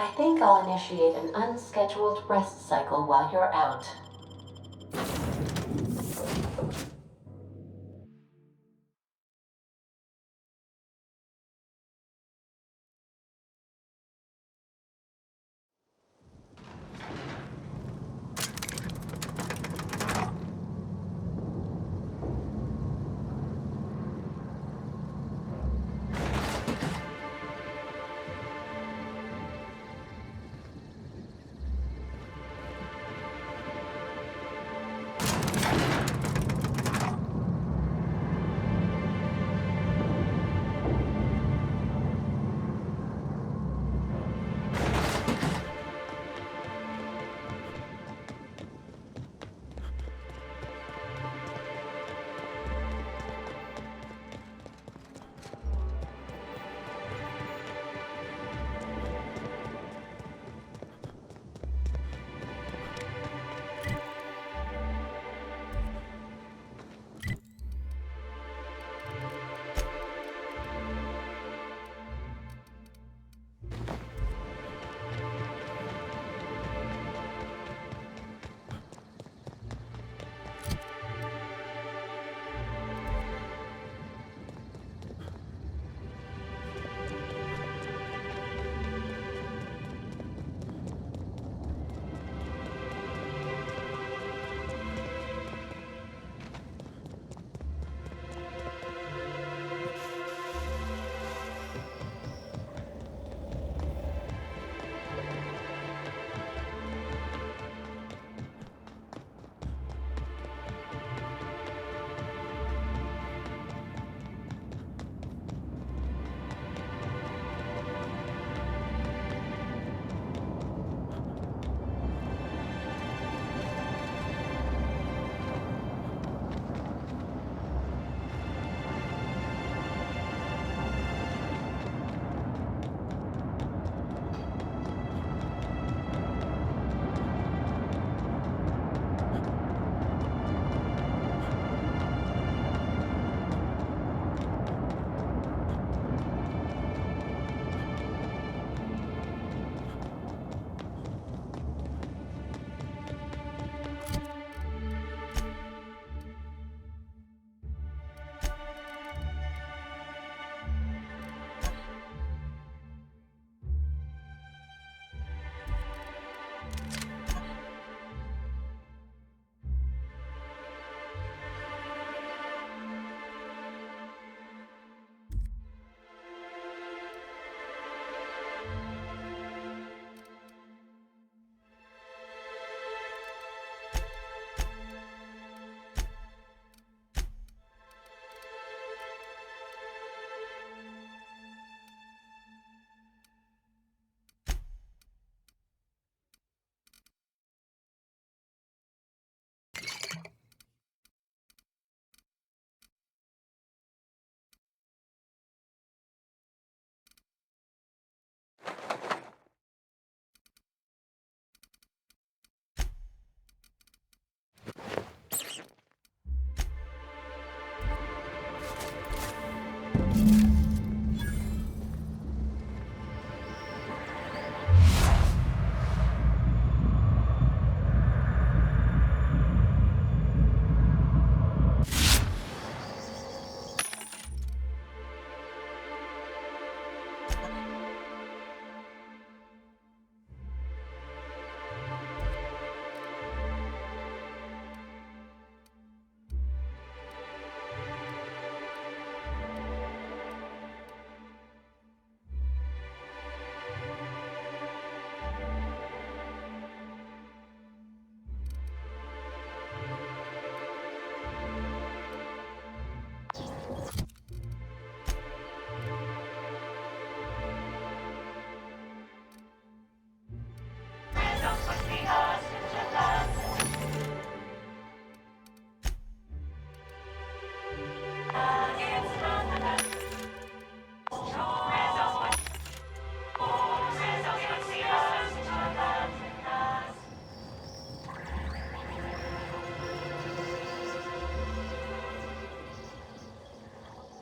I think I'll initiate an unscheduled rest cycle while you're out.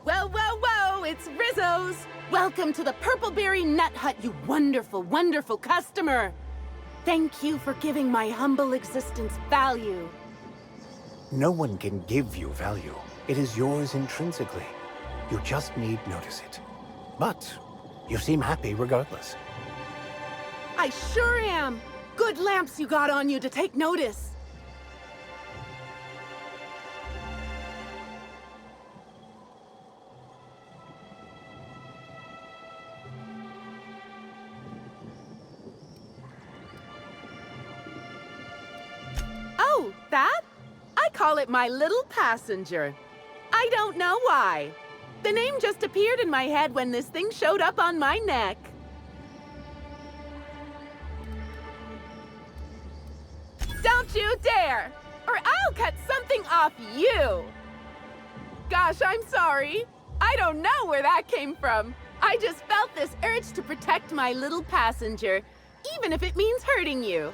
Whoa, whoa, whoa! It's Rizzo's! Welcome to the Purpleberry Nut Hut, you wonderful, wonderful customer! Thank you for giving my humble existence value. No one can give you value. It is yours intrinsically. You just need notice it. But you seem happy regardless. I sure am! Good lamps you got on you to take notice. Oh, that? I call it my little passenger. I don't know why. The name just appeared in my head when this thing showed up on my neck. Don't you dare! Or I'll cut something off you! Gosh, I'm sorry. I don't know where that came from. I just felt this urge to protect my little passenger, even if it means hurting you.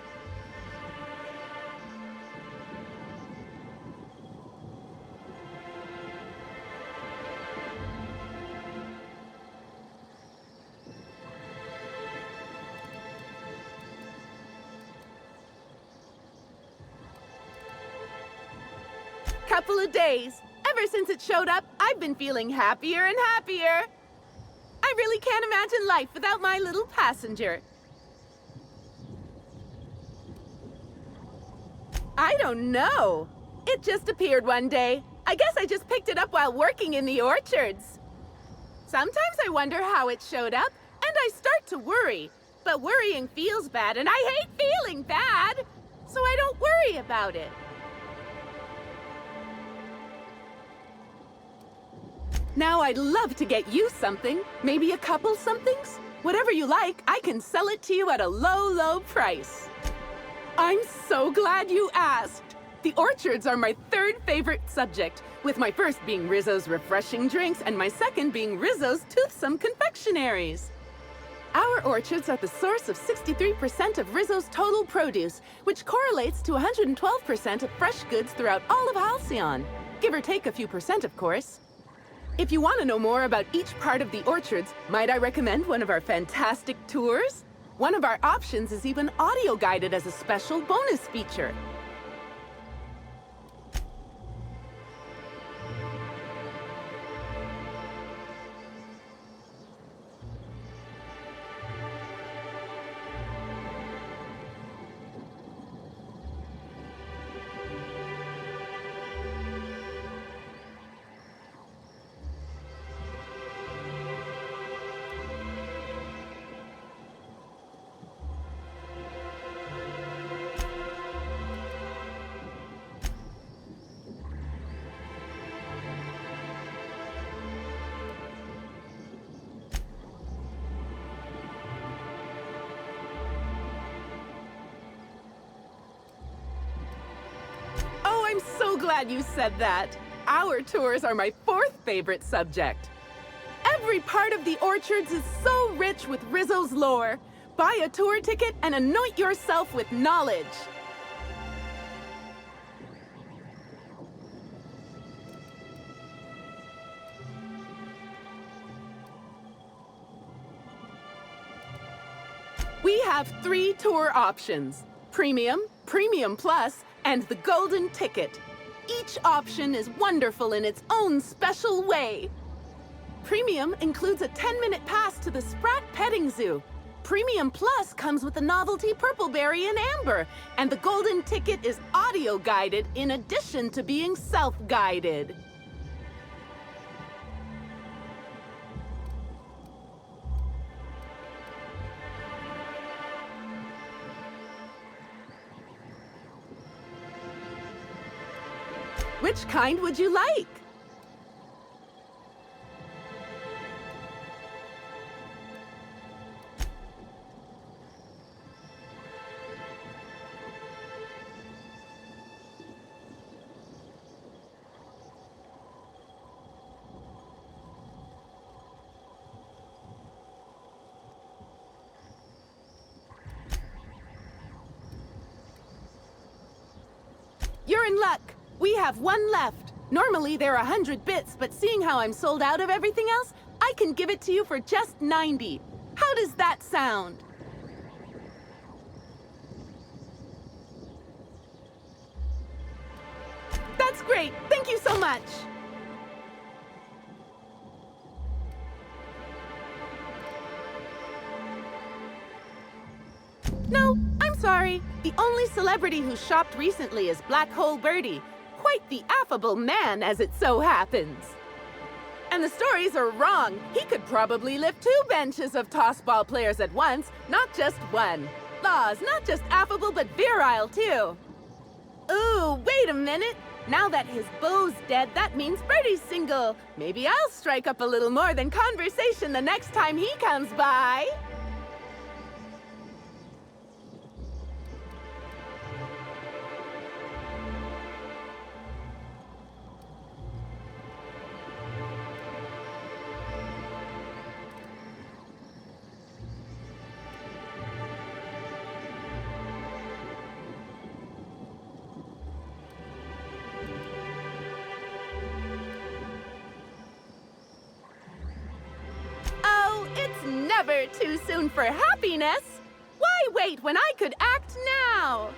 Couple of days. Ever since it showed up, I've been feeling happier and happier. I really can't imagine life without my little passenger. I don't know. It just appeared one day. I guess I just picked it up while working in the orchards. Sometimes I wonder how it showed up, and I start to worry. But worrying feels bad, and I hate feeling bad. So I don't worry about it. Now I'd love to get you something, maybe a couple somethings. Whatever you like, I can sell it to you at a low, low price. I'm so glad you asked. The orchards are my third favorite subject, with my first being Rizzo's refreshing drinks and my second being Rizzo's toothsome confectionaries. Our orchards are the source of 63% of Rizzo's total produce, which correlates to 112% of fresh goods throughout all of Halcyon. Give or take a few percent, of course. If you want to know more about each part of the orchards, might I recommend one of our fantastic tours? One of our options is even audio guided as a special bonus feature. I'm so glad you said that. Our tours are my fourth favorite subject. Every part of the orchards is so rich with Rizzo's lore. Buy a tour ticket and anoint yourself with knowledge. We have 3 tour options: Premium, Premium Plus, and the Golden Ticket. Each option is wonderful in its own special way. Premium includes a 10-minute pass to the Sprat Petting Zoo. Premium Plus comes with the novelty Purpleberry and Amber, and the Golden Ticket is audio-guided in addition to being self-guided. Which kind would you like? You're in luck. We have 1 left. Normally they're 100 bits, but seeing how I'm sold out of everything else, I I can give it to you for just 90. How does that sound? That's great. Thank you so much. No, I'm sorry. The only celebrity who shopped recently is Black Hole Birdie. Quite the affable man, as it so happens. And the stories are wrong. He could probably lift 2 benches of tossball players at once, not just one. Laws, not just affable, but virile, too. Ooh, wait a minute. Now that his beau's dead, that means Birdie's single. Maybe I'll strike up a little more than conversation the next time he comes by. Never too soon for happiness. Why wait when I could act now?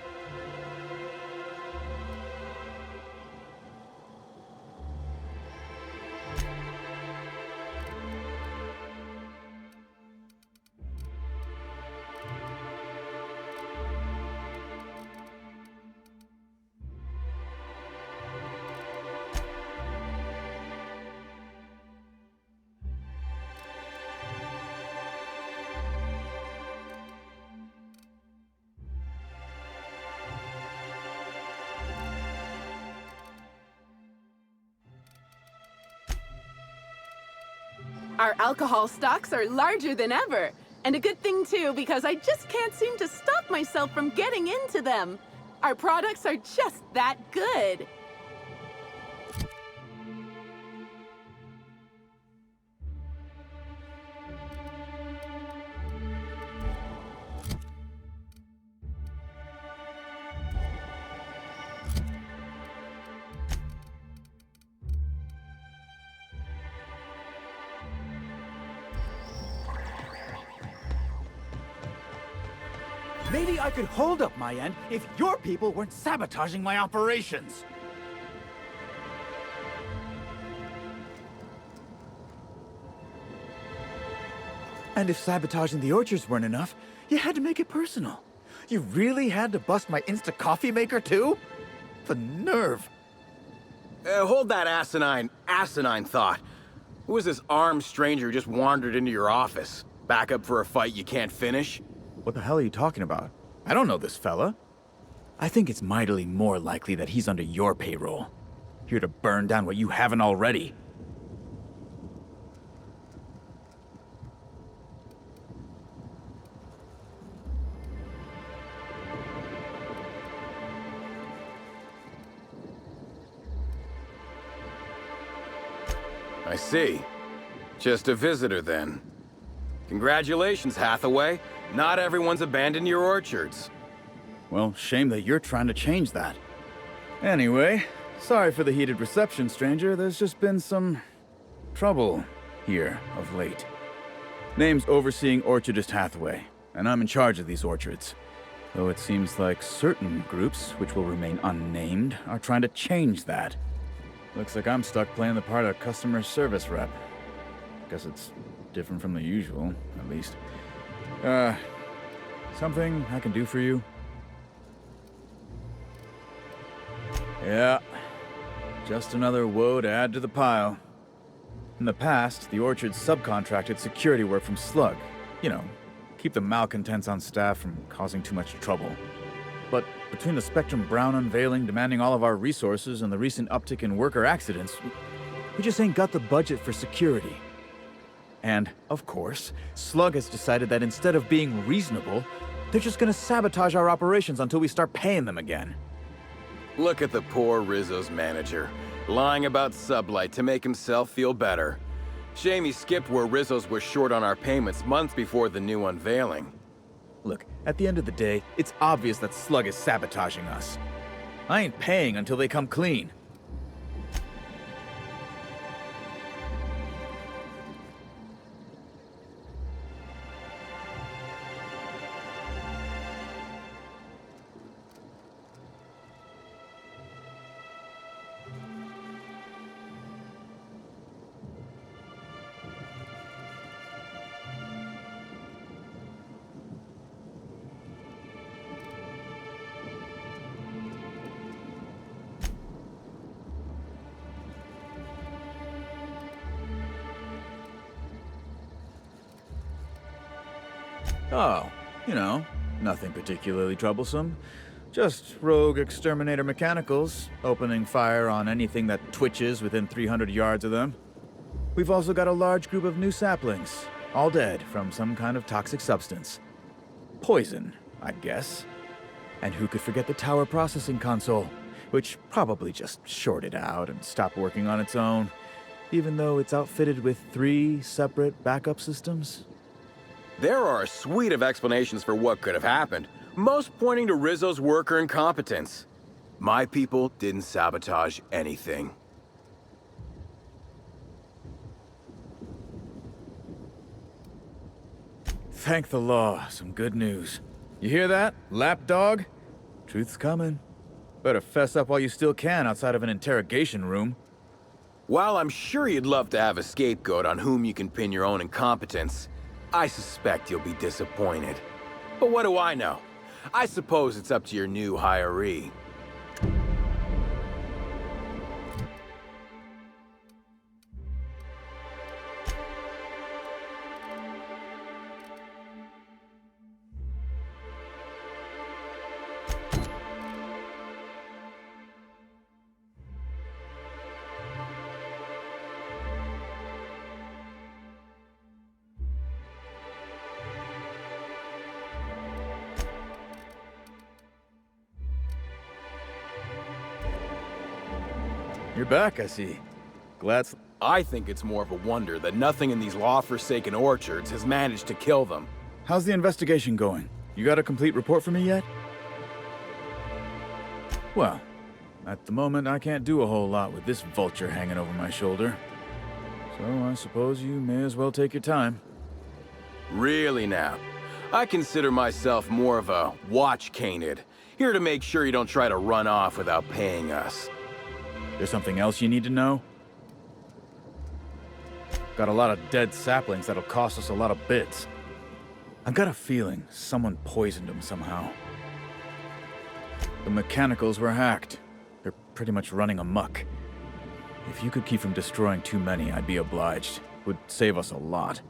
Our alcohol stocks are larger than ever. And a good thing, too, because I just can't seem to stop myself from getting into them. Our products are just that good. Maybe I could hold up my end if your people weren't sabotaging my operations. And if sabotaging the orchards weren't enough, you had to make it personal. You really had to bust my Insta coffee maker too? The nerve. Hold that asinine thought. Who is this armed stranger who just wandered into your office? Back up for a fight you can't finish? What the hell are you talking about? I don't know this fella. I think it's mightily more likely that he's under your payroll. Here to burn down what you haven't already. I see. Just a visitor, then. Congratulations, Hathaway. Not everyone's abandoned your orchards. Well, shame that you're trying to change that. Anyway, sorry for the heated reception, stranger. There's just been some trouble here of late. Name's Overseeing Orchardist Hathaway, and I'm in charge of these orchards. Though it seems like certain groups, which will remain unnamed, are trying to change that. Looks like I'm stuck playing the part of customer service rep. Guess it's different from the usual, at least. Something I can do for you? Yeah, just another woe to add to the pile. In the past, the orchard subcontracted security work from Slug. You know, keep the malcontents on staff from causing too much trouble. But between the Spectrum Brown unveiling demanding all of our resources and the recent uptick in worker accidents, we just ain't got the budget for security. And, of course, Slug has decided that instead of being reasonable, they're just gonna sabotage our operations until we start paying them again. Look at the poor Rizzo's manager, lying about Sublight to make himself feel better. Shame he skipped where Rizzo's was short on our payments months before the new unveiling. Look, at the end of the day, it's obvious that Slug is sabotaging us. I ain't paying until they come clean. Oh, you know, nothing particularly troublesome. Just rogue exterminator mechanicals, opening fire on anything that twitches within 300 yards of them. We've also got a large group of new saplings, all dead from some kind of toxic substance. Poison, I'd guess. And who could forget the tower processing console, which probably just shorted out and stopped working on its own, even though it's outfitted with 3 separate backup systems? There are a suite of explanations for what could have happened, most pointing to Rizzo's worker incompetence. My people didn't sabotage anything. Thank the law, some good news. You hear that, lapdog? Truth's coming. Better fess up while you still can outside of an interrogation room. While I'm sure you'd love to have a scapegoat on whom you can pin your own incompetence, I suspect you'll be disappointed. But what do I know? I suppose it's up to your new hiree. You're back, I see. Glad. I think it's more of a wonder that nothing in these law-forsaken orchards has managed to kill them. How's the investigation going? You got a complete report for me yet? Well, at the moment I can't do a whole lot with this vulture hanging over my shoulder. So I suppose you may as well take your time. Really now? I consider myself more of a watch canid, here to make sure you don't try to run off without paying us. There's something else you need to know? Got a lot of dead saplings that'll cost us a lot of bits. I've got a feeling someone poisoned them somehow. The mechanicals were hacked. They're pretty much running amok. If you could keep from destroying too many, I'd be obliged. Would save us a lot.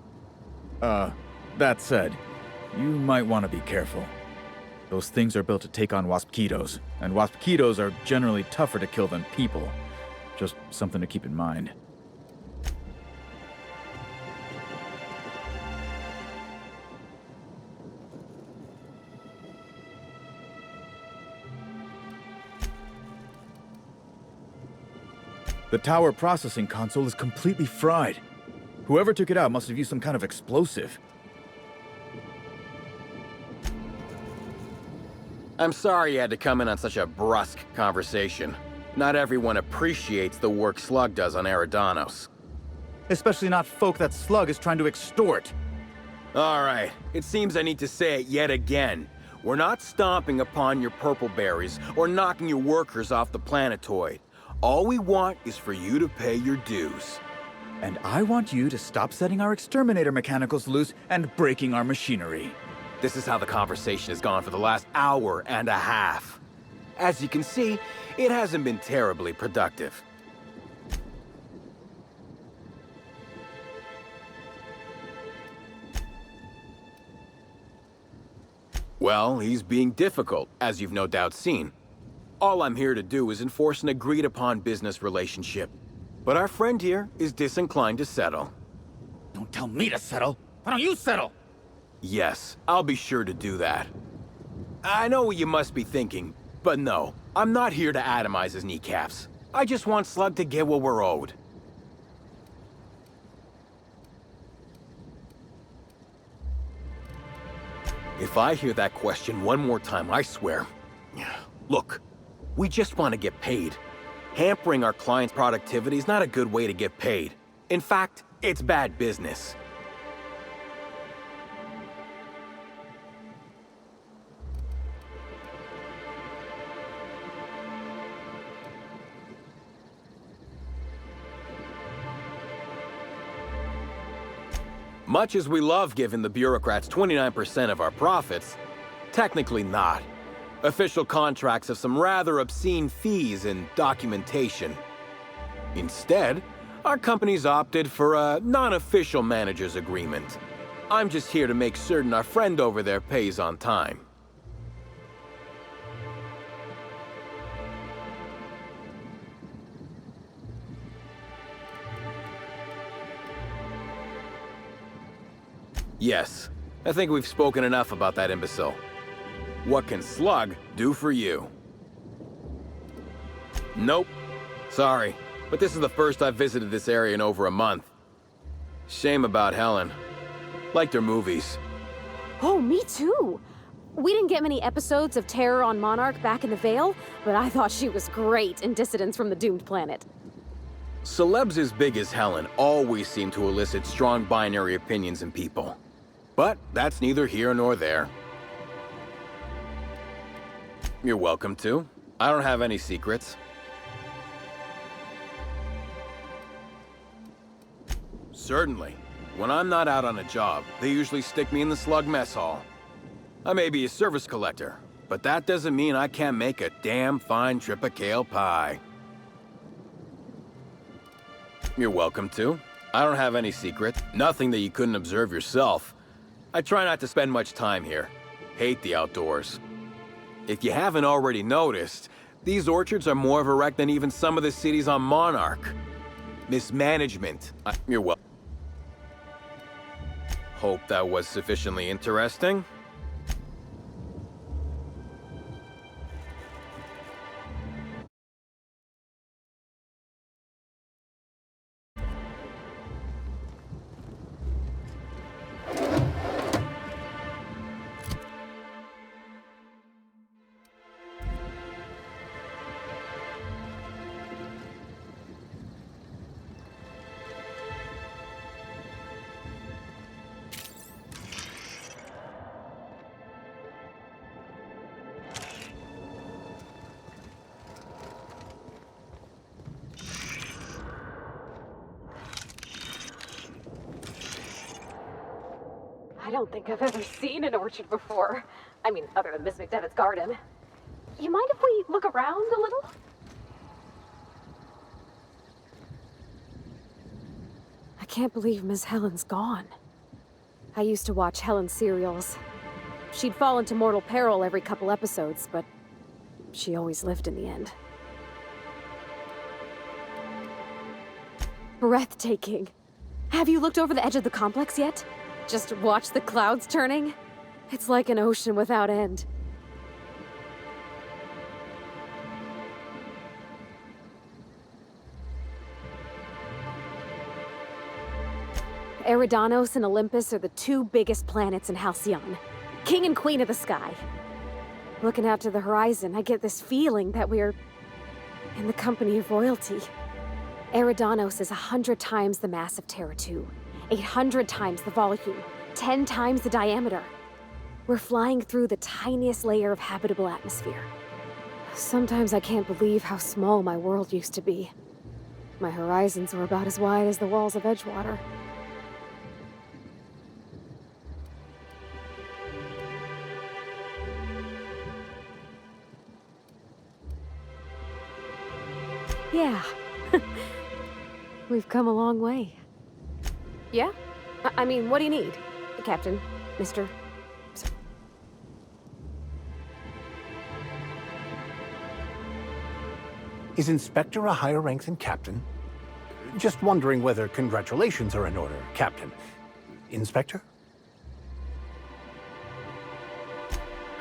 That said, you might want to be careful. Those things are built to take on waspkitos, and waspkitos are generally tougher to kill than people. Just something to keep in mind. The tower processing console is completely fried. Whoever took it out must have used some kind of explosive. I'm sorry you had to come in on such a brusque conversation. Not everyone appreciates the work Slug does on Eridanos. Especially not folk that Slug is trying to extort. All right, it seems I need to say it yet again. We're not stomping upon your purple berries or knocking your workers off the planetoid. All we want is for you to pay your dues. And I want you to stop setting our exterminator mechanicals loose and breaking our machinery. This is how the conversation has gone for the last hour and a half. As you can see, it hasn't been terribly productive. Well, he's being difficult, as you've no doubt seen. All I'm here to do is enforce an agreed-upon business relationship. But our friend here is disinclined to settle. Don't tell me to settle. Why don't you settle? Yes, I'll be sure to do that. I know what you must be thinking, but no, I'm not here to atomize his kneecaps. I just want Slug to get what we're owed. If I hear that question one more time, I swear. Look, we just want to get paid. Hampering our clients' productivity is not a good way to get paid. In fact, it's bad business. Much as we love giving the bureaucrats 29% of our profits, technically not. Official contracts have some rather obscene fees and documentation. Instead, our company's opted for a non-official manager's agreement. I'm just here to make certain our friend over there pays on time. Yes, I think we've spoken enough about that imbecile. What can Slug do for you? Nope. Sorry, but this is the first I've visited this area in over a month. Shame about Helen. Liked her movies. Oh, me too. We didn't get many episodes of Terror on Monarch back in the Vale, but I thought she was great in Dissidents from the Doomed Planet. Celebs as big as Helen always seem to elicit strong binary opinions in people. But that's neither here nor there. You're welcome to. I don't have any secrets. Certainly. When I'm not out on a job, they usually stick me in the Slug mess hall. I may be a service collector, but that doesn't mean I can't make a damn fine tripicale pie. You're welcome to. I don't have any secrets. Nothing that you couldn't observe yourself. I try not to spend much time here. Hate the outdoors. If you haven't already noticed, these orchards are more of a wreck than even some of the cities on Monarch. Mismanagement. You're welcome. Hope that was sufficiently interesting. I don't think I've ever seen an orchard before. I mean, other than Miss McDevitt's garden. You mind if we look around a little? I can't believe Miss Helen's gone. I used to watch Helen's serials. She'd fall into mortal peril every couple episodes, but she always lived in the end. Breathtaking. Have you looked over the edge of the complex yet? Just watch the clouds turning? It's like an ocean without end. Eridanos and Olympus are the two biggest planets in Halcyon. King and Queen of the Sky. Looking out to the horizon, I get this feeling that we're in the company of royalty. Eridanos is 100 times the mass of Terra 2. 800 times the volume, 10 times the diameter. We're flying through the tiniest layer of habitable atmosphere. Sometimes I can't believe how small my world used to be. My horizons were about as wide as the walls of Edgewater. Yeah. We've come a long way. Yeah? I mean, what do you need? Captain, Mr. Is Inspector a higher rank than Captain? Just wondering whether congratulations are in order, Captain. Inspector?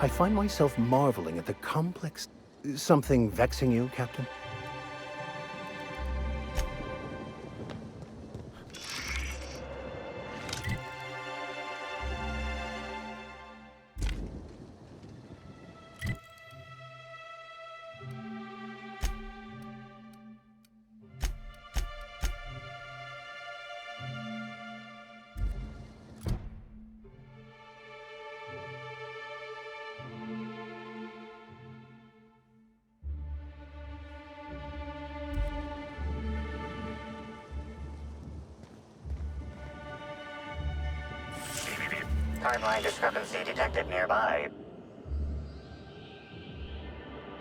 I find myself marveling at the complex... Something vexing you, Captain? Timeline discrepancy detected nearby.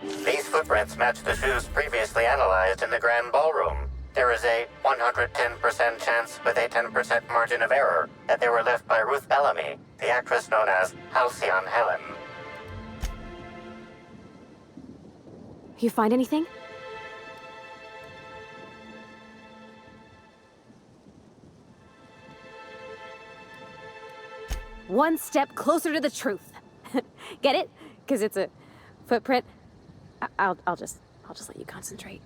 These footprints match the shoes previously analyzed in the Grand Ballroom. There is a 110% chance with a 10% margin of error that they were left by Ruth Bellamy, the actress known as Halcyon Helen. You find anything? One step closer to the truth. Get it? Because it's a footprint. I'll just let you concentrate.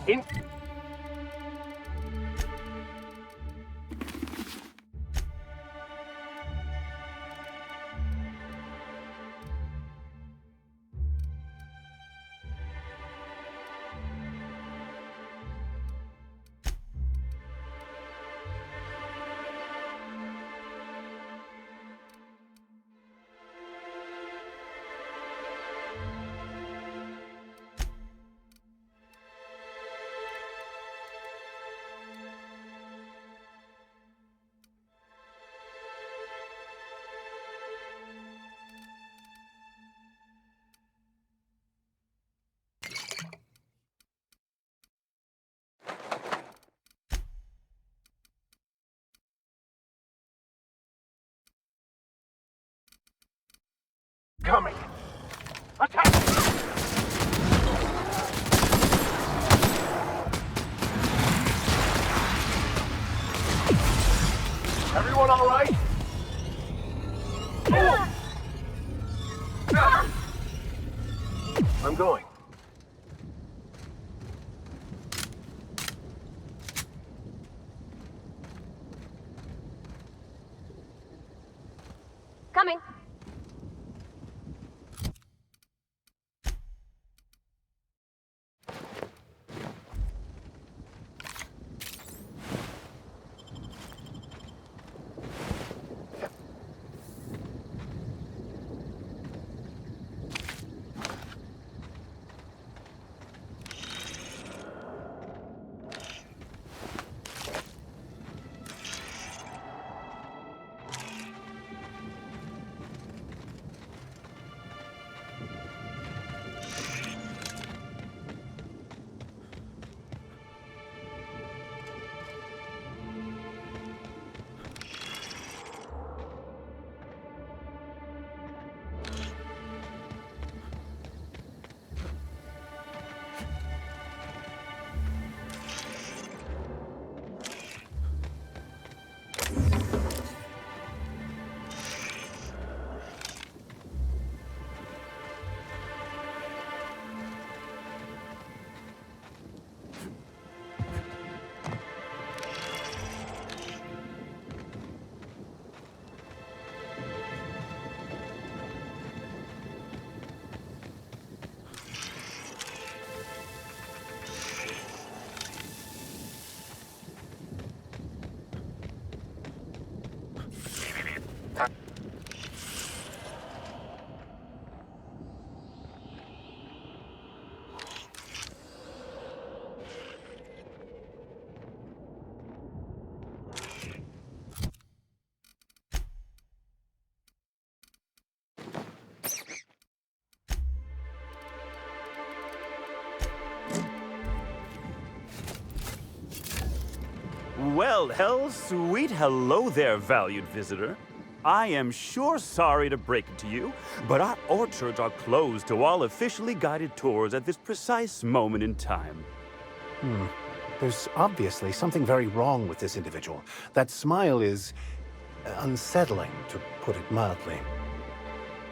In coming. Attack! Everyone all right? I'm going. Coming. Well, sweet hello there, valued visitor. I am sure sorry to break it to you, but our orchards are closed to all officially guided tours at this precise moment in time. There's obviously something very wrong with this individual. That smile is unsettling, to put it mildly.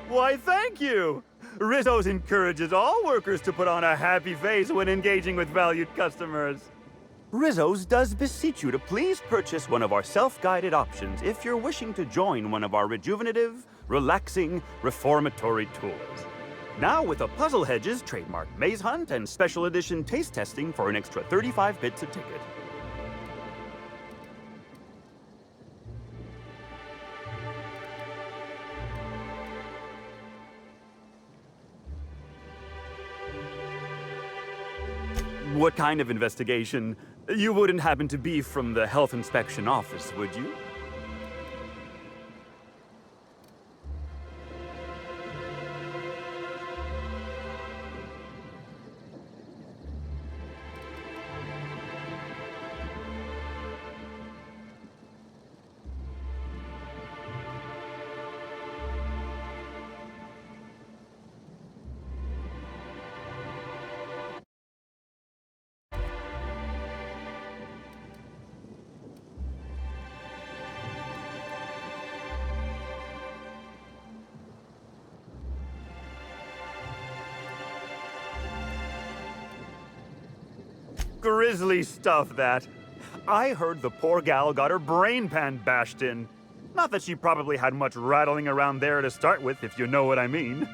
Why, thank you! Rizzo's encourages all workers to put on a happy face when engaging with valued customers. Rizzo's does beseech you to please purchase one of our self-guided options if you're wishing to join one of our rejuvenative, relaxing, reformatory tours. Now with a Puzzle Hedges trademark maze hunt and special edition taste testing for an extra 35 bits a ticket. What kind of investigation? You wouldn't happen to be from the Health Inspection Office, would you? Grisly stuff, that. I heard the poor gal got her brain pan bashed in. Not that she probably had much rattling around there to start with, if you know what I mean.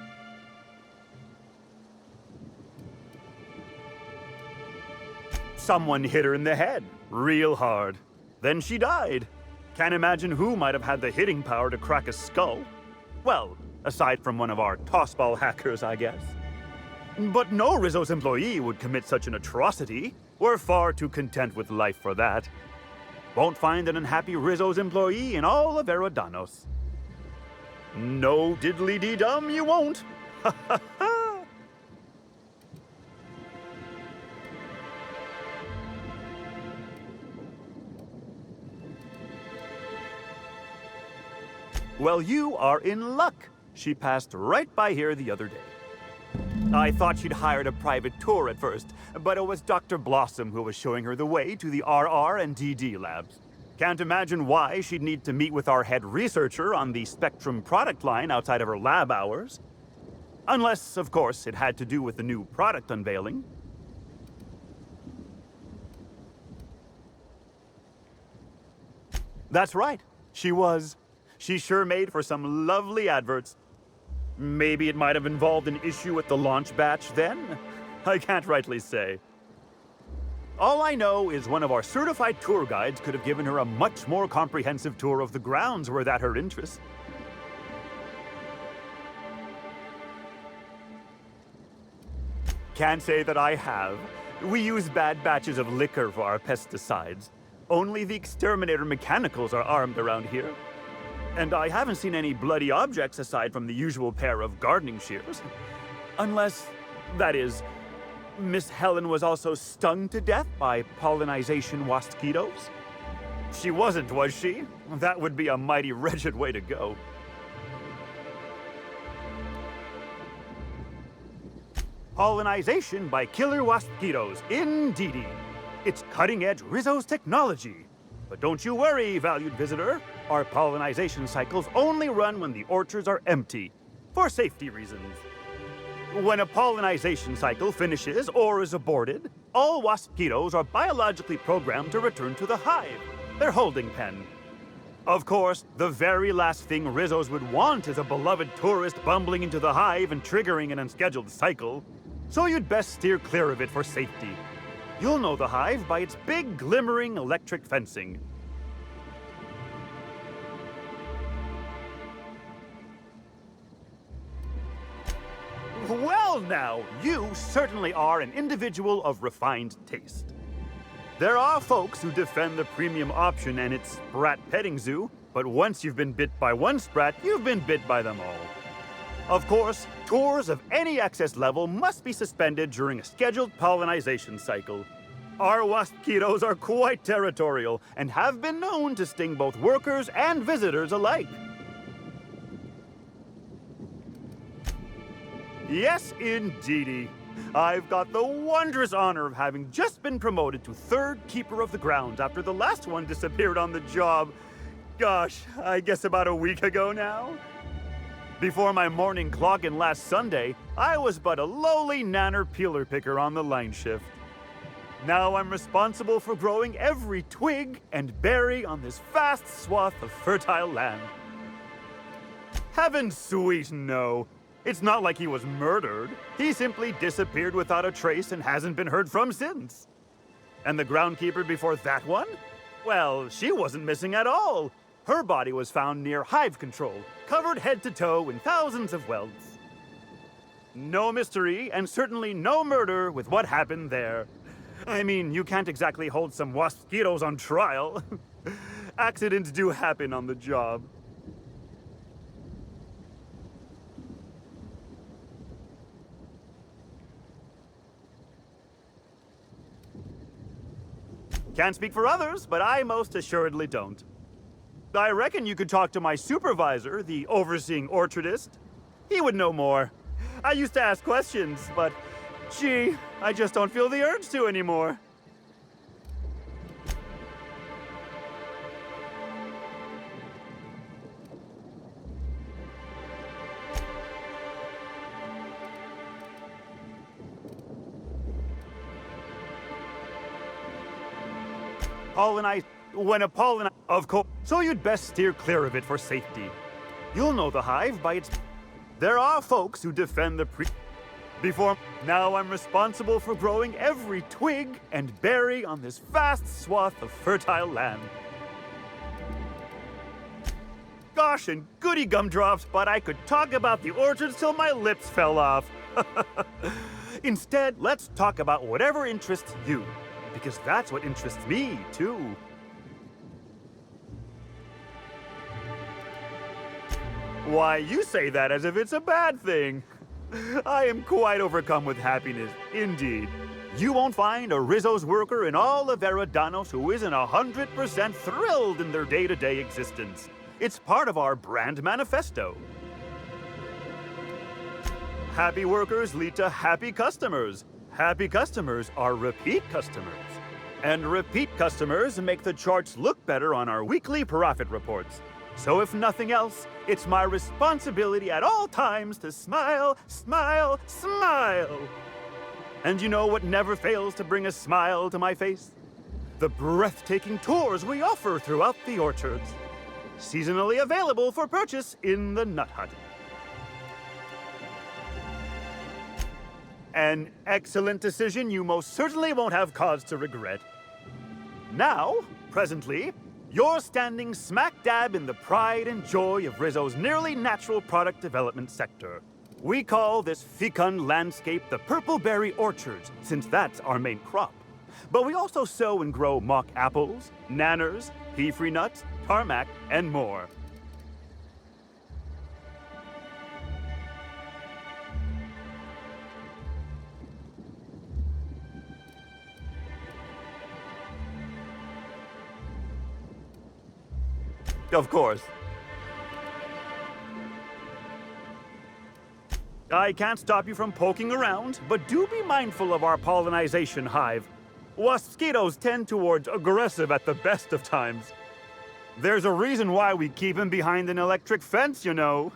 Someone hit her in the head, real hard. Then she died. Can't imagine who might have had the hitting power to crack a skull. Well, aside from one of our tossball hackers, I guess. But no Rizzo's employee would commit such an atrocity. We're far too content with life for that. Won't find an unhappy Rizzo's employee in all of Eridanos. No diddly-dee-dum, you won't. Ha ha ha! Well, you are in luck. She passed right by here the other day. I thought she'd hired a private tour at first, but it was Dr. Blossom who was showing her the way to the RR and DD labs. Can't imagine why she'd need to meet with our head researcher on the Spectrum product line outside of her lab hours. Unless, of course, it had to do with the new product unveiling. That's right. She was. She sure made for some lovely adverts. Maybe it might have involved an issue with the launch batch then? I can't rightly say. All I know is one of our certified tour guides could have given her a much more comprehensive tour of the grounds were that her interest. Can't say that I have. We use bad batches of liquor for our pesticides. Only the exterminator mechanicals are armed around here. And I haven't seen any bloody objects aside from the usual pair of gardening shears. Unless, that is, Miss Helen was also stung to death by pollinization mosquitoes. She wasn't, was she? That would be a mighty wretched way to go. Pollinization by killer mosquitoes, indeedy. It's cutting-edge Rizzo's technology. But don't you worry, valued visitor. Our pollinization cycles only run when the orchards are empty, for safety reasons. When a pollinization cycle finishes or is aborted, all mosquitoes are biologically programmed to return to the hive, their holding pen. Of course, the very last thing Rizzos would want is a beloved tourist bumbling into the hive and triggering an unscheduled cycle. So you'd best steer clear of it for safety. You'll know the hive by its big, glimmering electric fencing. Well now, you certainly are an individual of refined taste. There are folks who defend the premium option and its sprat petting zoo, but once you've been bit by one sprat, you've been bit by them all. Of course, tours of any excess level must be suspended during a scheduled pollinization cycle. Our mosquitoes are quite territorial and have been known to sting both workers and visitors alike. Yes, indeedy. I've got the wondrous honor of having just been promoted to third keeper of the grounds after the last one disappeared on the job. Gosh, I guess about a week ago now. Before my morning clock-in last Sunday, I was but a lowly nanner peeler picker on the line shift. Now I'm responsible for growing every twig and berry on this vast swath of fertile land. Heaven sweet, no. It's not like he was murdered. He simply disappeared without a trace and hasn't been heard from since. And the groundkeeper before that one? Well, she wasn't missing at all. Her body was found near hive control, covered head to toe in thousands of welts. No mystery, and certainly no murder with what happened there. I mean, you can't exactly hold some mosquitoes on trial. Accidents do happen on the job. Can't speak for others, but I most assuredly don't. I reckon you could talk to my supervisor, the overseeing orchardist. He would know more. I used to ask questions, but gee, I just don't feel the urge to anymore. of course, so you'd best steer clear of it for safety. You'll know the hive by its... There are folks who defend the Now I'm responsible for growing every twig and berry on this vast swath of fertile land. Gosh, and goody gumdrops, but I could talk about the orchards till my lips fell off. Instead, let's talk about whatever interests you, because that's what interests me, too. Why, you say that as if it's a bad thing. I am quite overcome with happiness, indeed. You won't find a Rizzo's worker in all of Eridanos who isn't 100% thrilled in their day-to-day existence. It's part of our brand manifesto. Happy workers lead to happy customers. Happy customers are repeat customers. And repeat customers make the charts look better on our weekly profit reports. So if nothing else, it's my responsibility at all times to smile, smile, smile. And you know what never fails to bring a smile to my face? The breathtaking tours we offer throughout the orchards. Seasonally available for purchase in the Nut Hut. An excellent decision you most certainly won't have cause to regret. Now, presently, you're standing smack dab in the pride and joy of Rizzo's nearly natural product development sector. We call this fecund landscape the Purpleberry Orchards, since that's our main crop. But we also sow and grow mock apples, nanners, pea-free nuts, tarmac, and more. Of course. I can't stop you from poking around, but do be mindful of our pollinization hive. Mosquitoes tend towards aggressive at the best of times. There's a reason why we keep them behind an electric fence, you know.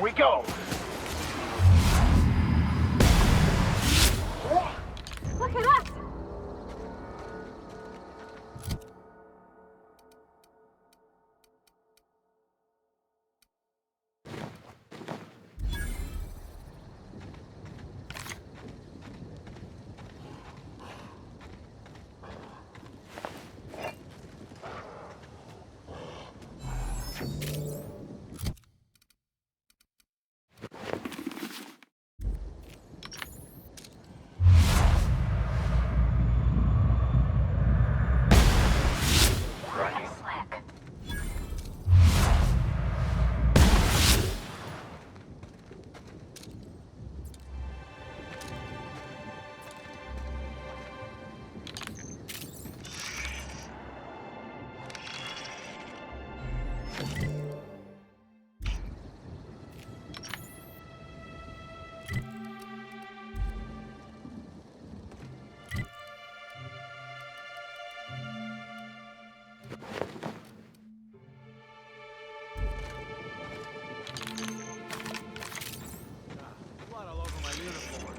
We go! Look at us! Blood all over my uniform.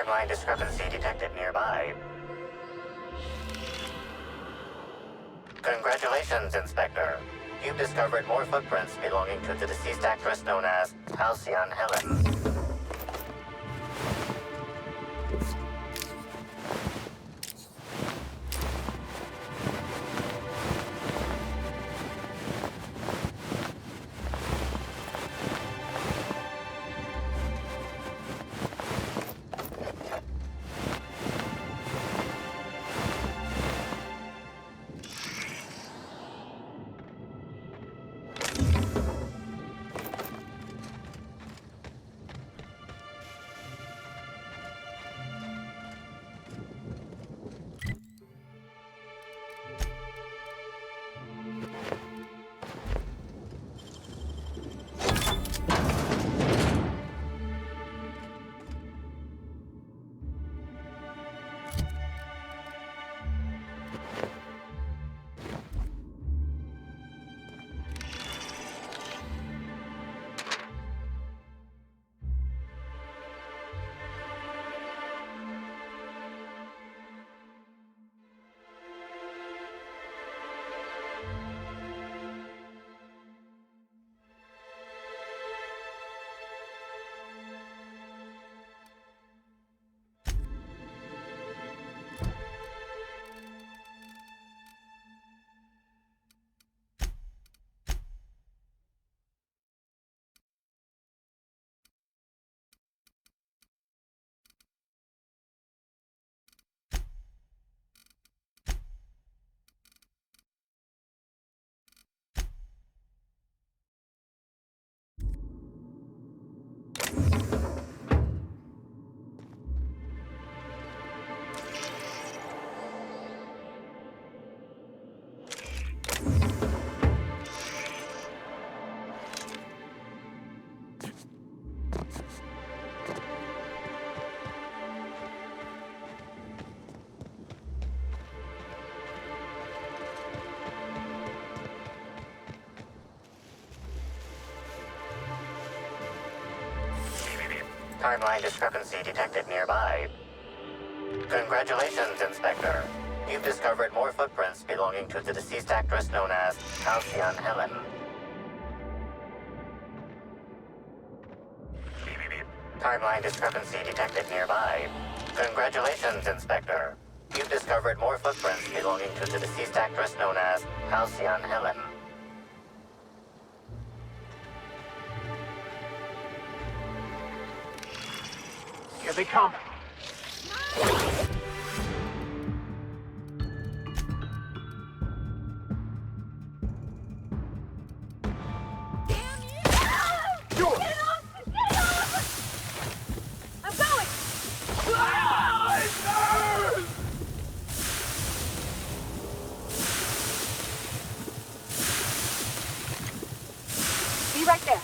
Timeline discrepancy detected nearby. Congratulations, Inspector. You've discovered more footprints belonging to the deceased actress known as Halcyon Helen. Timeline discrepancy detected nearby. Congratulations, Inspector. You've discovered more footprints belonging to the deceased actress known as Halcyon Helen. Timeline discrepancy detected nearby. Congratulations, Inspector. You've discovered more footprints belonging to the deceased actress known as Halcyon Helen. Here they come. Right there.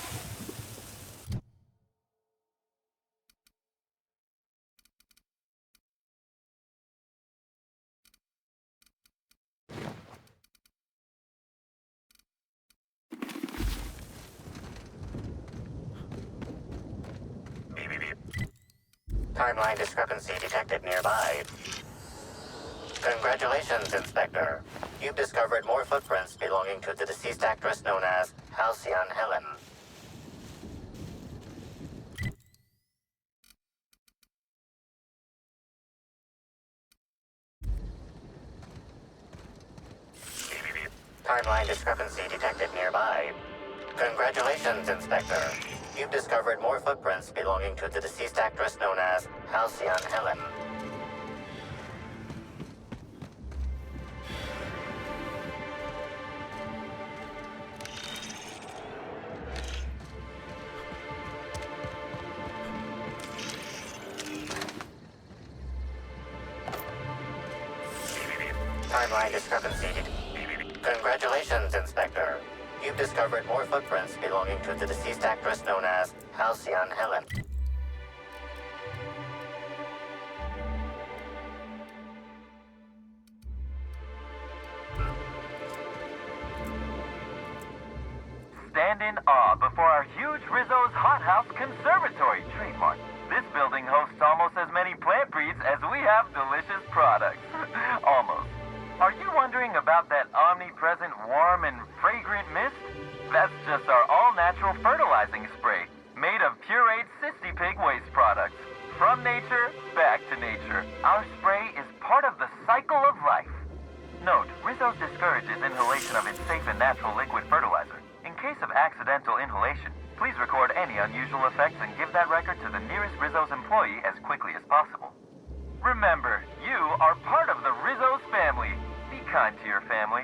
Timeline discrepancy detected nearby. Congratulations, Inspector. You've discovered more footprints belonging to the deceased actress known as Halcyon Helen. Timeline discrepancy detected nearby. Congratulations, Inspector. You've discovered more footprints belonging to the deceased actress known as Halcyon Helen. Timeline discrepancy. Congratulations, Inspector. You've discovered more footprints belonging to the deceased actress known as Halcyon Helen. Stand in awe before our huge Rizzo's Hothouse Conservatory trademark. This building hosts almost as many plant breeds as we have delicious products. Almost. Are you wondering about that omnipresent warm and fragrant mist? That's just our all-natural fertilizing spray, made of pureed cysty pig waste products. From nature, back to nature. Our spray is part of the cycle of life. Note, Rizzo's discourages inhalation of its safe and natural liquid fertilizer. In case of accidental inhalation, please record any unusual effects and give that record to the nearest Rizzo's employee as quickly as possible. Remember, you are part of the Rizzo's family. Be kind to your family.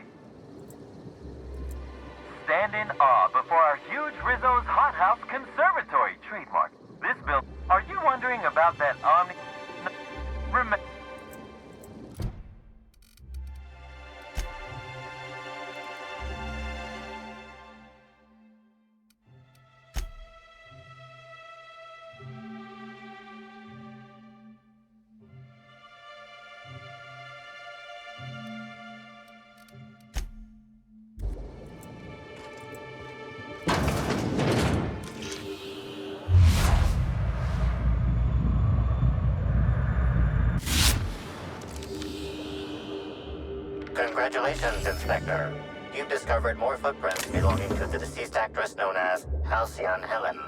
Stand in awe before our huge Rizzo's Hothouse Conservatory trademark. This build. Are you wondering about that omni? Remember. Congratulations, Inspector. You've discovered more footprints belonging to the deceased actress known as Halcyon Helen.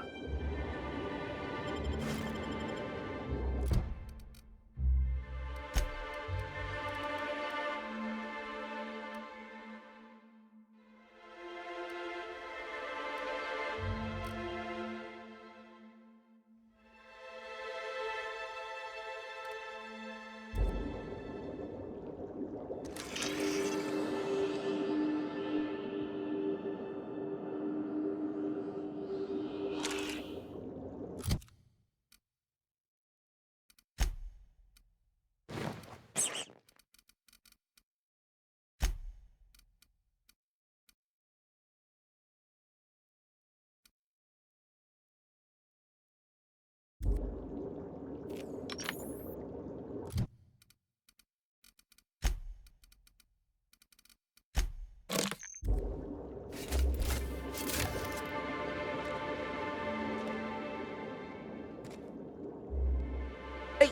Hey,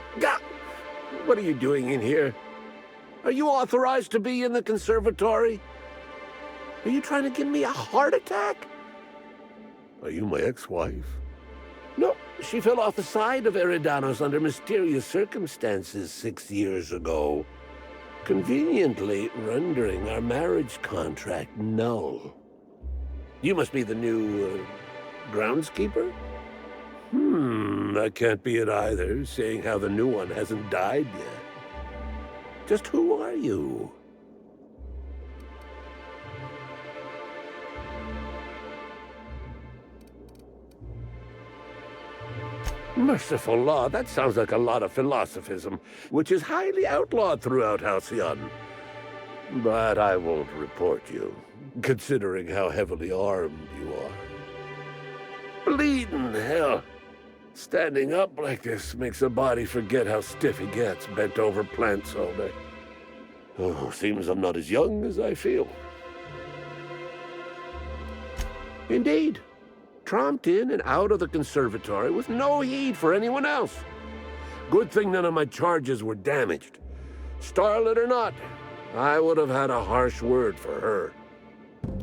what are you doing in here? Are you authorized to be in the conservatory? Are you trying to give me a heart attack? Are you my ex-wife? No, she fell off the side of Eridanos under mysterious circumstances 6 years ago, conveniently rendering our marriage contract null. You must be the new, groundskeeper? That can't be it either, seeing how the new one hasn't died yet. Just who are you? Merciful law, that sounds like a lot of philosophism, which is highly outlawed throughout Halcyon. But I won't report you, considering how heavily armed you are. Bleeding hell. Standing up like this makes a body forget how stiff he gets, bent over plants all day. Oh, seems I'm not as young as I feel. Indeed. Tromped in and out of the conservatory with no heed for anyone else. Good thing none of my charges were damaged. Starlet or not, I would have had a harsh word for her.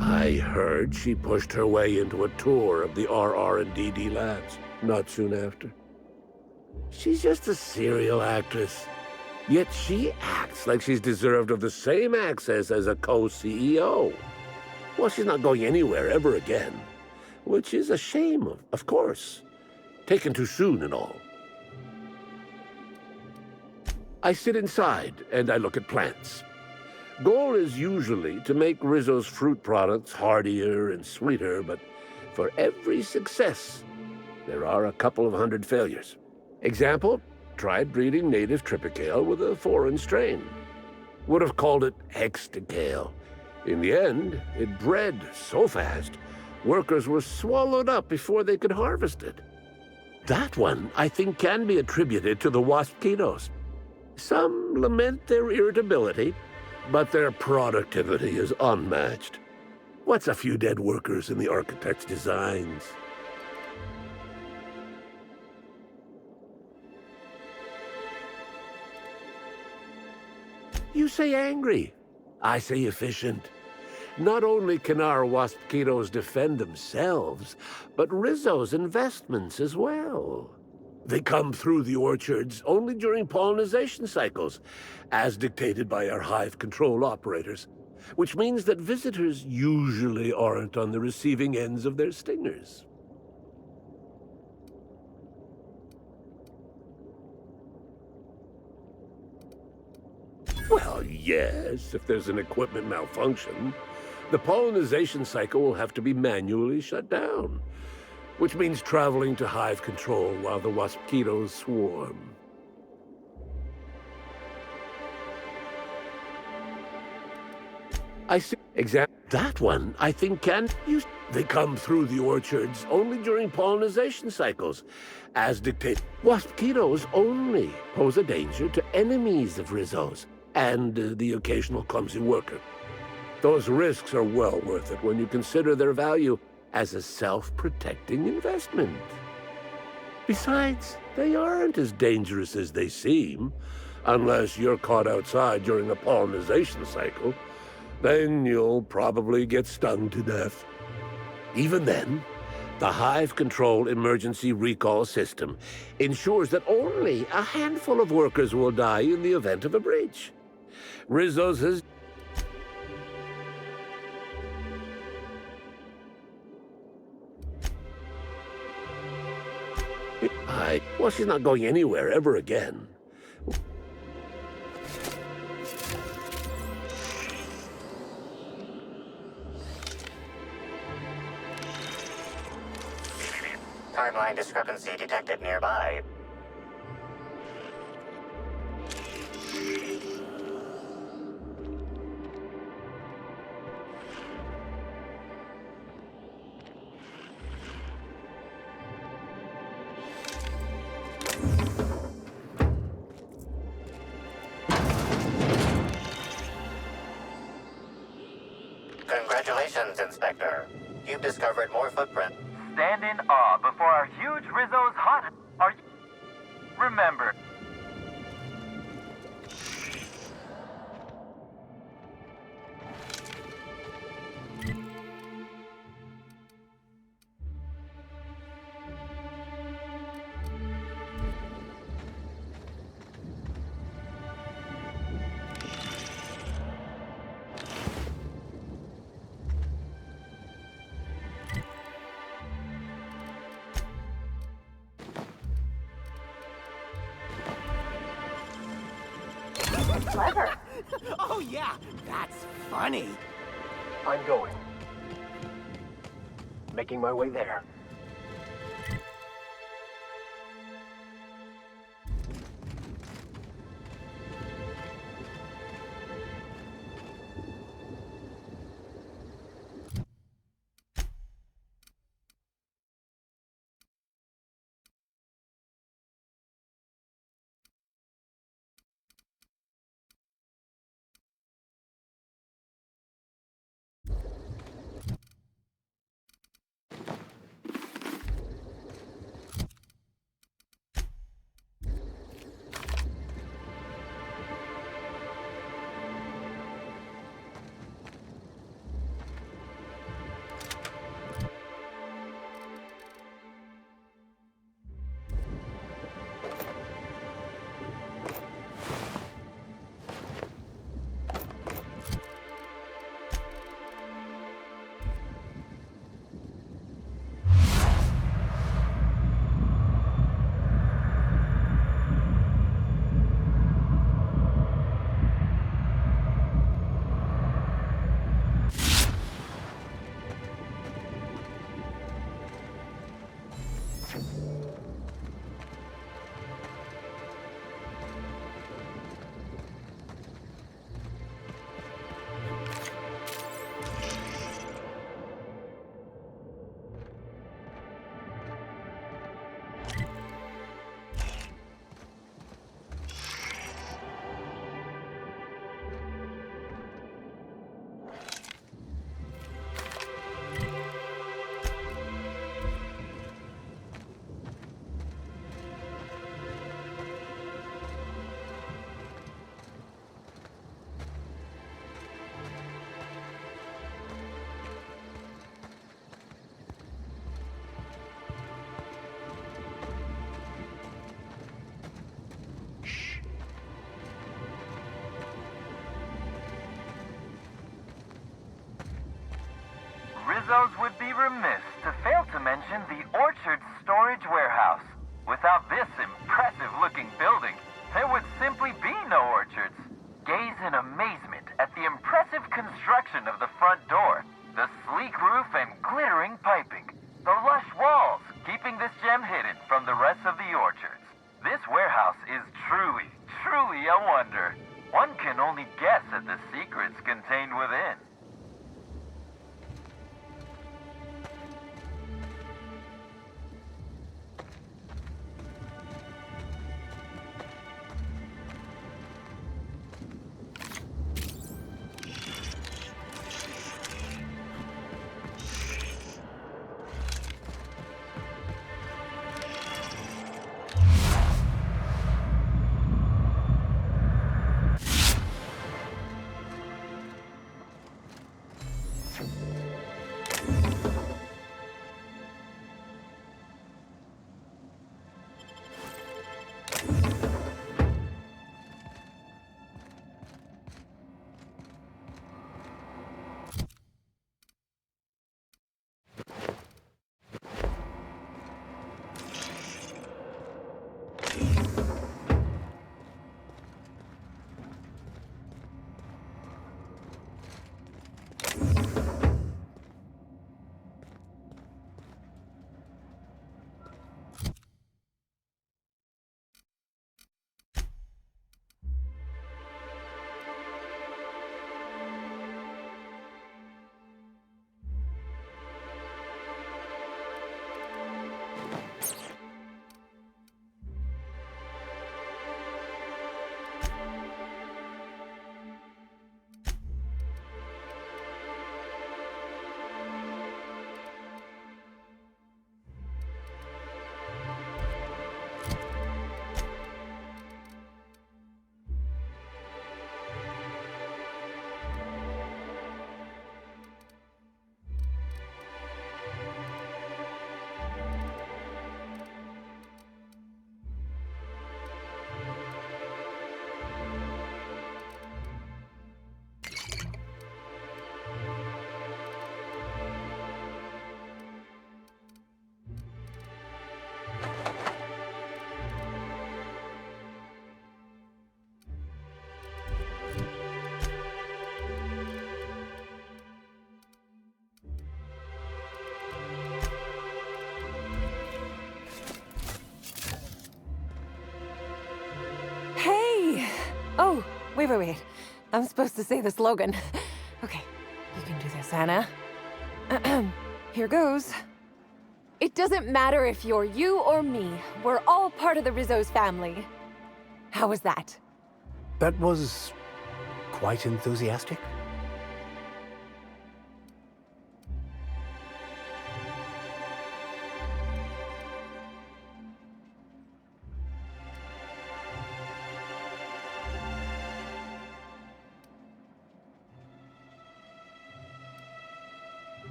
I heard she pushed her way into a tour of the RR&DD labs not soon after. She's just a serial actress. Yet she acts like she's deserved of the same access as a co-CEO. Well, she's not going anywhere ever again. Which is a shame, of course. Taken too soon and all. I sit inside and I look at plants. Goal is usually to make Rizzo's fruit products hardier and sweeter, but for every success, there are a couple of hundred failures. Example, tried breeding native tripicale with a foreign strain. Would have called it hexticale. In the end, it bred so fast, workers were swallowed up before they could harvest it. That one, I think, can be attributed to the waspitos. Some lament their irritability, but their productivity is unmatched. What's a few dead workers in the architect's designs? You say angry. I say efficient. Not only can our waspitos defend themselves, but Rizzo's investments as well. They come through the orchards only during pollination cycles, as dictated by our hive control operators, which means that visitors usually aren't on the receiving ends of their stingers. Well, yes, if there's an equipment malfunction. The pollination cycle will have to be manually shut down, which means traveling to hive control while the waspitos swarm. I see. That one, I think, can use. They come through the orchards only during pollination cycles, as dictated. Waspitos only pose a danger to enemies of Rizzo's and the occasional clumsy worker. Those risks are well worth it when you consider their value as a self-protecting investment. Besides, they aren't as dangerous as they seem, unless you're caught outside during a pollination cycle. Then you'll probably get stung to death. Even then, the Hive Control Emergency Recall System ensures that only a handful of workers will die in the event of a breach. Rizzo's has... Well, she's not going anywhere ever again. Timeline discrepancy detected nearby. Congratulations, Inspector. You've discovered more footprints. Stand in awe before our huge Rizzo's hot... Are you... Remember... Clever. Oh yeah, that's funny. I'm going. Making my way there. Rizzo's would be remiss to fail to mention the Orchard Storage Warehouse. Without this impressive-looking building, there would simply be no orchards. Gaze in amazement at the impressive construction of the front door, the sleek roof and glittering piping, the lush walls keeping this gem hidden from the rest of the orchards. This warehouse is truly, truly a wonder. One can only guess at the secrets contained within. Oh, wait. I'm supposed to say the slogan. Okay, you can do this, Anna. Here goes. It doesn't matter if you're you or me. We're all part of the Rizzo's family. How was that? That was quite enthusiastic.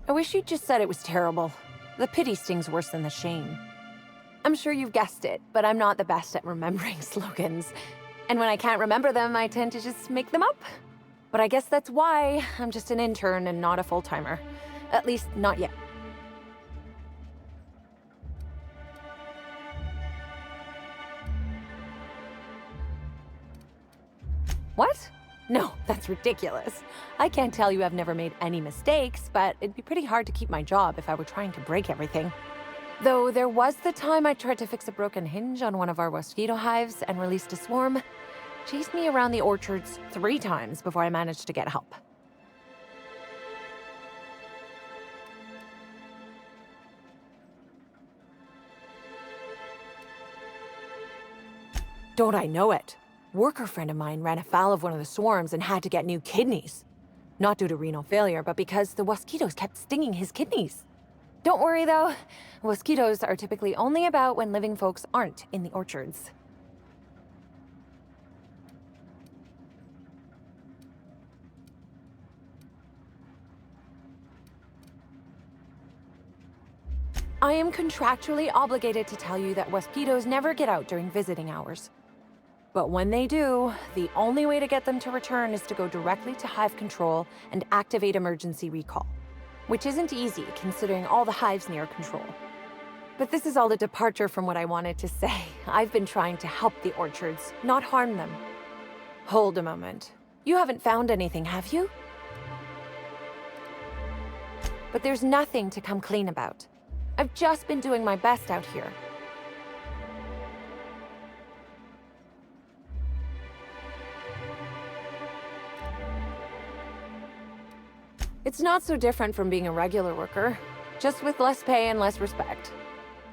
I wish you'd just said it was terrible. The pity stings worse than the shame. I'm sure you've guessed it, but I'm not the best at remembering slogans. And when I can't remember them, I tend to just make them up. But I guess that's why I'm just an intern and not a full-timer. At least, not yet. What? No, that's ridiculous. I can't tell you I've never made any mistakes, but it'd be pretty hard to keep my job if I were trying to break everything. Though there was the time I tried to fix a broken hinge on one of our mosquito hives and released a swarm. Chased me around the orchards 3 times before I managed to get help. Don't I know it? Worker friend of mine ran afoul of one of the swarms and had to get new kidneys. Not due to renal failure, but because the mosquitoes kept stinging his kidneys. Don't worry though, mosquitoes are typically only about when living folks aren't in the orchards. I am contractually obligated to tell you that mosquitoes never get out during visiting hours. But when they do, the only way to get them to return is to go directly to Hive Control and activate emergency recall. Which isn't easy, considering all the hives near Control. But this is all a departure from what I wanted to say. I've been trying to help the orchards, not harm them. Hold a moment. You haven't found anything, have you? But there's nothing to come clean about. I've just been doing my best out here. It's not so different from being a regular worker, just with less pay and less respect.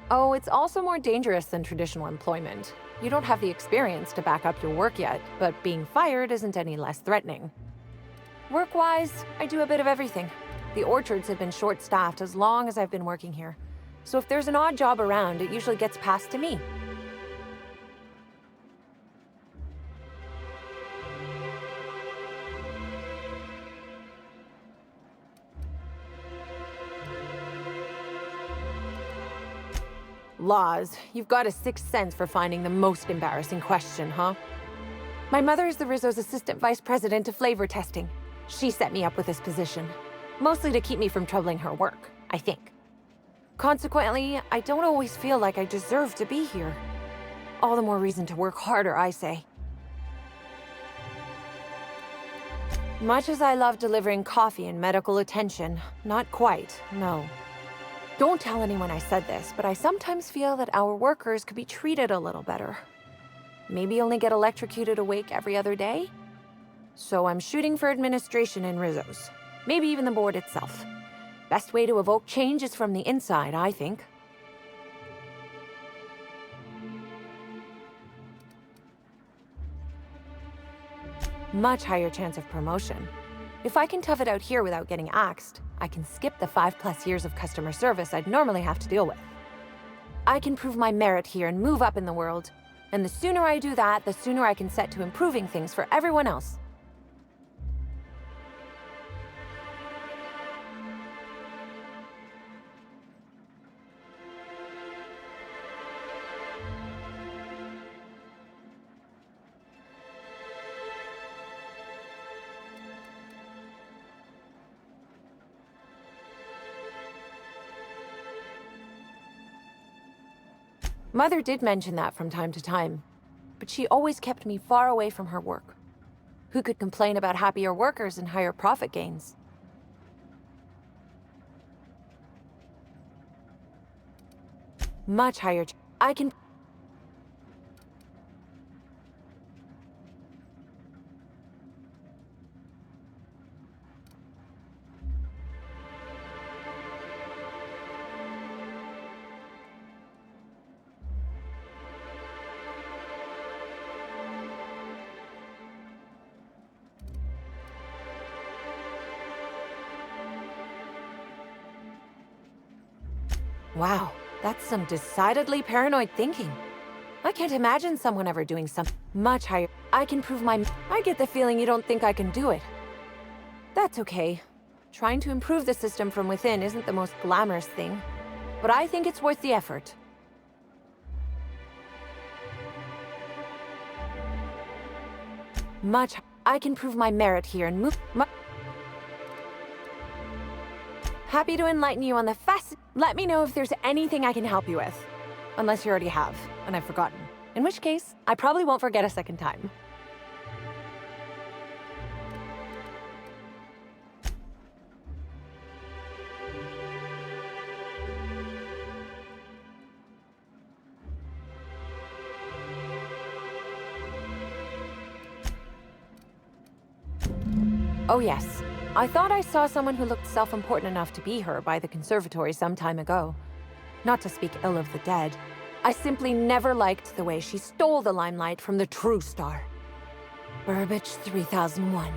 Oh, it's also more dangerous than traditional employment. You don't have the experience to back up your work yet, but being fired isn't any less threatening. Work-wise, I do a bit of everything. The orchards have been short-staffed as long as I've been working here. So if there's an odd job around, it usually gets passed to me. Laws, you've got a sixth sense for finding the most embarrassing question, huh? My mother is the Rizzo's assistant vice president of flavor testing. She set me up with this position, mostly to keep me from troubling her work, I think. Consequently, I don't always feel like I deserve to be here. All the more reason to work harder, I say. Much as I love delivering coffee and medical attention, not quite, no. Don't tell anyone I said this, but I sometimes feel that our workers could be treated a little better. Maybe only get electrocuted awake every other day? So I'm shooting for administration in Rizzo's. Maybe even the board itself. Best way to evoke change is from the inside, I think. Much higher chance of promotion. If I can tough it out here without getting axed, I can skip the 5+ years of customer service I'd normally have to deal with. I can prove my merit here and move up in the world. And the sooner I do that, the sooner I can set to improving things for everyone else. Mother did mention that from time to time, but she always kept me far away from her work. Who could complain about happier workers and higher profit gains? Much higher. I can... Wow, that's some decidedly paranoid thinking. I can't imagine someone ever doing something much higher. I can prove my... I get the feeling you don't think I can do it. That's okay. Trying to improve the system from within isn't the most glamorous thing, but I think it's worth the effort. Much... I can prove my merit here and move... Happy to enlighten you on the fast... Let me know if there's anything I can help you with. Unless you already have, and I've forgotten. In which case, I probably won't forget a second time. Oh yes. I thought I saw someone who looked self-important enough to be her by the conservatory some time ago. Not to speak ill of the dead, I simply never liked the way she stole the limelight from the true star. Burbage 3001.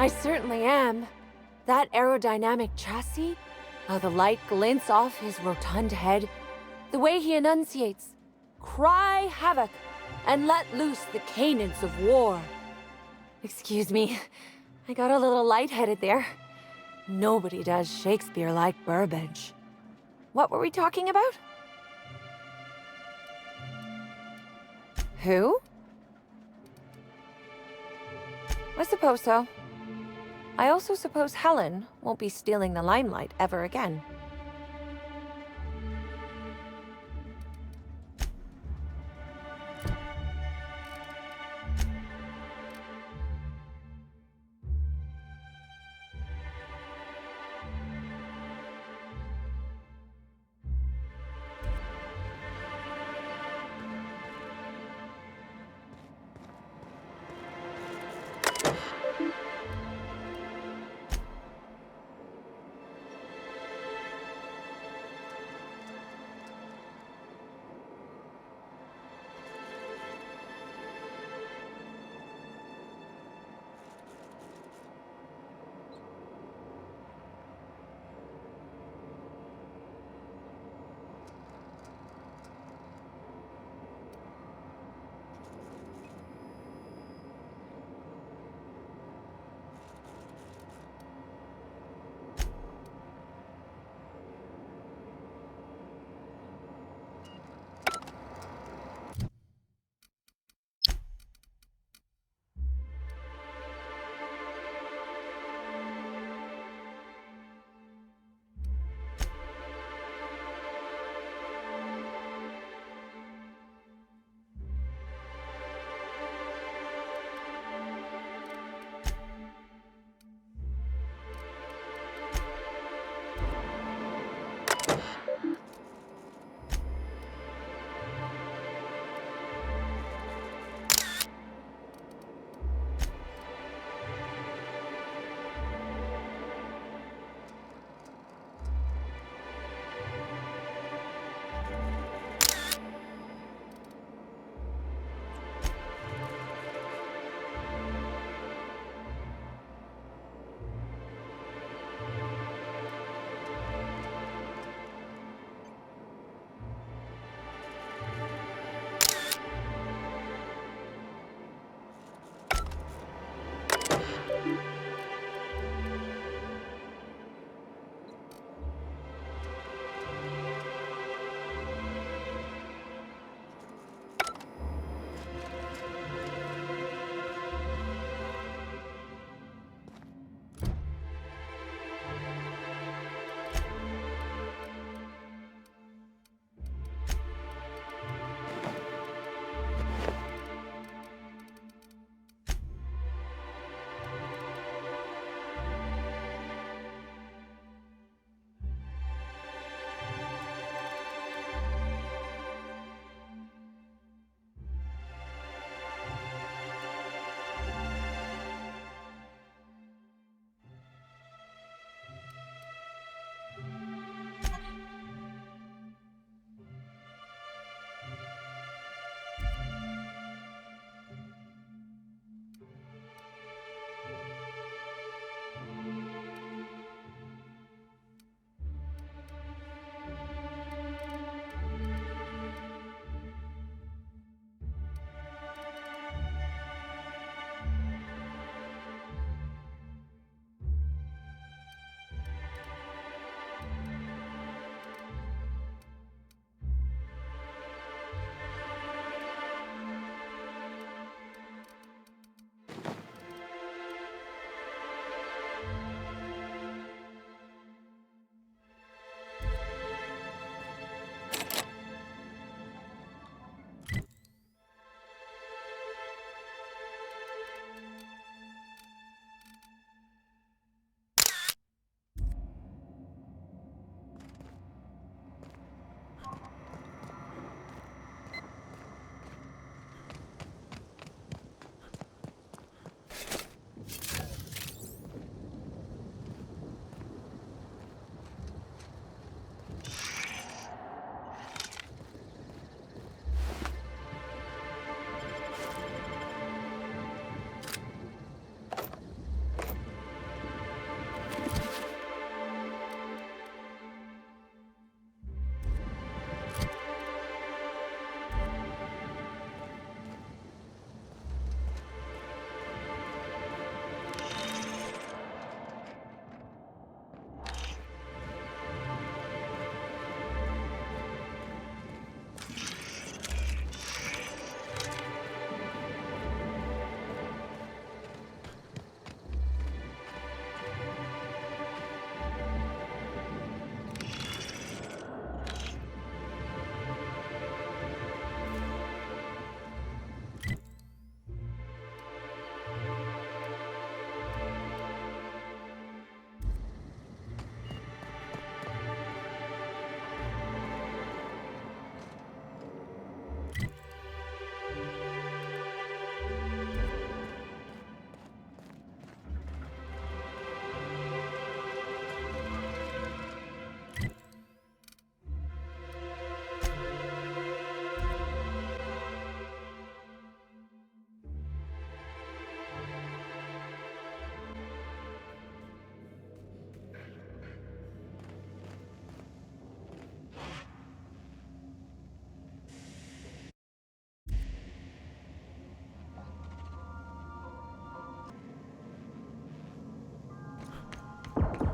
I certainly am. That aerodynamic chassis, how the light glints off his rotund head, the way he enunciates, "Cry havoc, and let loose the canids of war." Excuse me, I got a little lightheaded there. Nobody does Shakespeare like Burbage. What were we talking about? Who? I suppose so. I also suppose Helen won't be stealing the limelight ever again.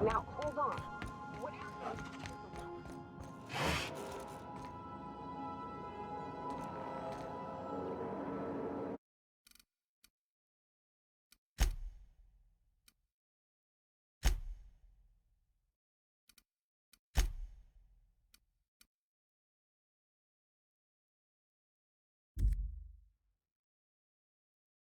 Now, hold on. What happened?